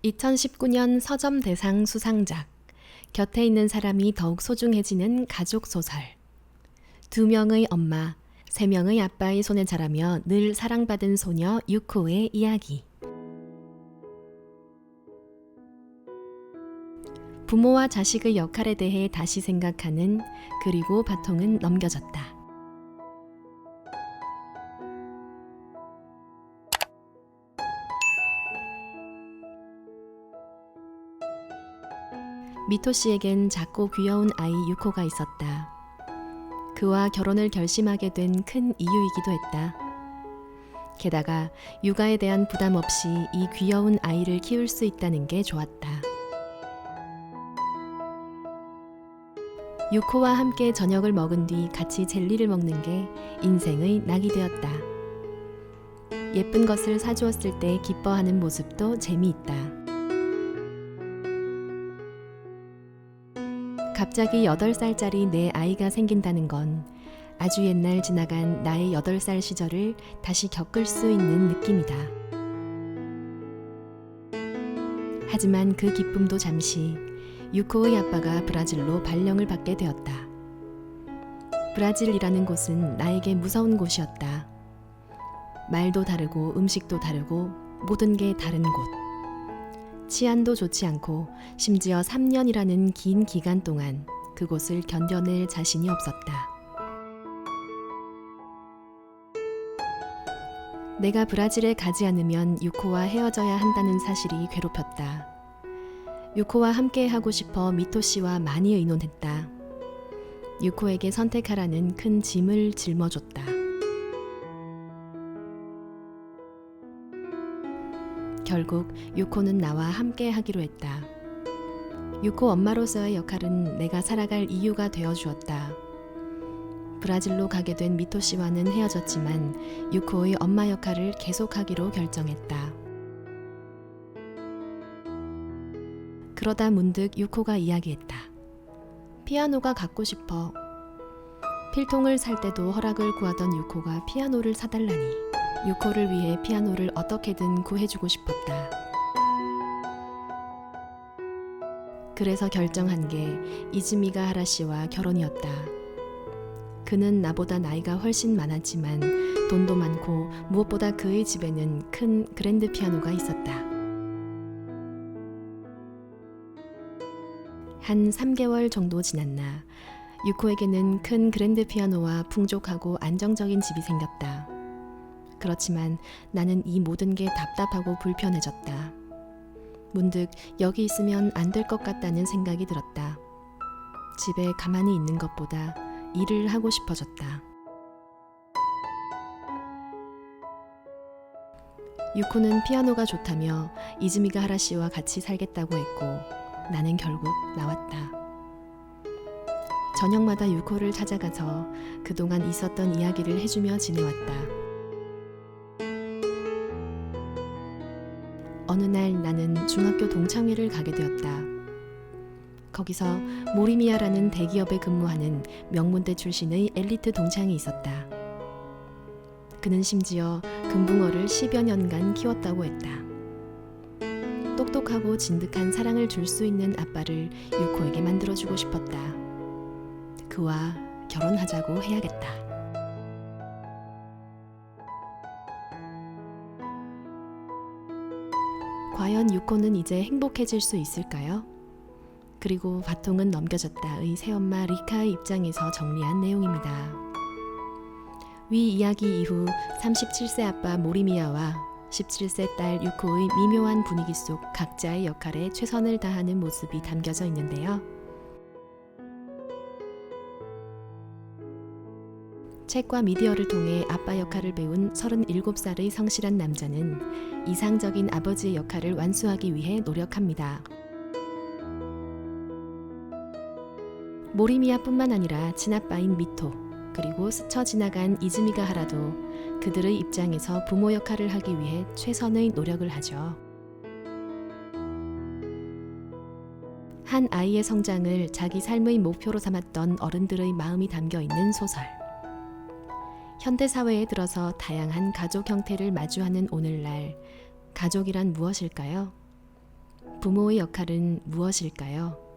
2019년 서점대상 수상작, 곁에 있는 사람이 더욱 소중해지는 가족 소설. 2명의 엄마, 3명의 아빠의 손에 자라며 늘 사랑받은 소녀 유코의 이야기. 부모와 자식의 역할에 대해 다시 생각하는, 그리고 바통은 넘겨졌다. 미토 씨에겐 작고 귀여운 아이 유코가 있었다. 그와 결혼을 결심하게 된 큰 이유이기도 했다. 게다가 육아에 대한 부담 없이 이 귀여운 아이를 키울 수 있다는 게 좋았다. 유코와 함께 저녁을 먹은 뒤 같이 젤리를 먹는 게 인생의 낙이 되었다. 예쁜 것을 사주었을 때 기뻐하는 모습도 재미있다. 갑자기 8살짜리 내 아이가 생긴다는 건 아주 옛날 지나간 나의 8살 시절을 다시 겪을 수 있는 느낌이다. 하지만 그 기쁨도 잠시. 유코의 아빠가 브라질로 발령을 받게 되었다. 브라질이라는 곳은 나에게 무서운 곳이었다. 말도 다르고 음식도 다르고 모든 게 다른 곳. 치안도 좋지 않고 심지어 3년이라는 긴 기간 동안 그곳을 견뎌낼 자신이 없었다. 내가 브라질에 가지 않으면 유코와 헤어져야 한다는 사실이 괴롭혔다. 유코와 함께 하고 싶어 미토 씨와 많이 의논했다. 유코에게 선택하라는 큰 짐을 짊어줬다. 결국 유코는 나와 함께 하기로 했다. 유코 엄마로서의 역할은 내가 살아갈 이유가 되어주었다. 브라질로 가게 된 미토 씨와는 헤어졌지만 유코의 엄마 역할을 계속하기로 결정했다. 그러다 문득 유코가 이야기했다. 피아노가 갖고 싶어. 필통을 살 때도 허락을 구하던 유코가 피아노를 사달라니. 유코를 위해 피아노를 어떻게든 구해주고 싶었다. 그래서 결정한 게 이즈미가 하라씨와 결혼이었다. 그는 나보다 나이가 훨씬 많았지만 돈도 많고 무엇보다 그의 집에는 큰 그랜드 피아노가 있었다. 한 3개월 정도 지났나 유코에게는 큰 그랜드 피아노와 풍족하고 안정적인 집이 생겼다. 그렇지만 나는 이 모든 게 답답하고 불편해졌다. 문득 여기 있으면 안 될 것 같다는 생각이 들었다. 집에 가만히 있는 것보다 일을 하고 싶어졌다. 유코는 피아노가 좋다며 이즈미가 하라씨와 같이 살겠다고 했고 나는 결국 나왔다. 저녁마다 유코를 찾아가서 그동안 있었던 이야기를 해주며 지내왔다. 어느 날 나는 중학교 동창회를 가게 되었다. 거기서 모리미야라는 대기업에 근무하는 명문대 출신의 엘리트 동창이 있었다. 그는 심지어 금붕어를 10여 년간 키웠다고 했다. 똑똑하고 진득한 사랑을 줄 수 있는 아빠를 유코에게 만들어주고 싶었다. 그와 결혼하자고 해야겠다. 과연 유코는 이제 행복해질 수 있을까요? 그리고 바통은 넘겨졌다의 새엄마 리카의 입장에서 정리한 내용입니다. 위 이야기 이후 37세 아빠 모리미야와 17세 딸 유코의 미묘한 분위기 속 각자의 역할에 최선을 다하는 모습이 담겨져 있는데요. 책과 미디어를 통해 아빠 역할을 배운 37살의 성실한 남자는 이상적인 아버지의 역할을 완수하기 위해 노력합니다. 모리미야뿐만 아니라 친아빠인 미토, 그리고 스쳐 지나간 이즈미가 하라도 그들의 입장에서 부모 역할을 하기 위해 최선의 노력을 하죠. 한 아이의 성장을 자기 삶의 목표로 삼았던 어른들의 마음이 담겨 있는 소설. 현대사회에 들어서 다양한 가족 형태를 마주하는 오늘날, 가족이란 무엇일까요? 부모의 역할은 무엇일까요?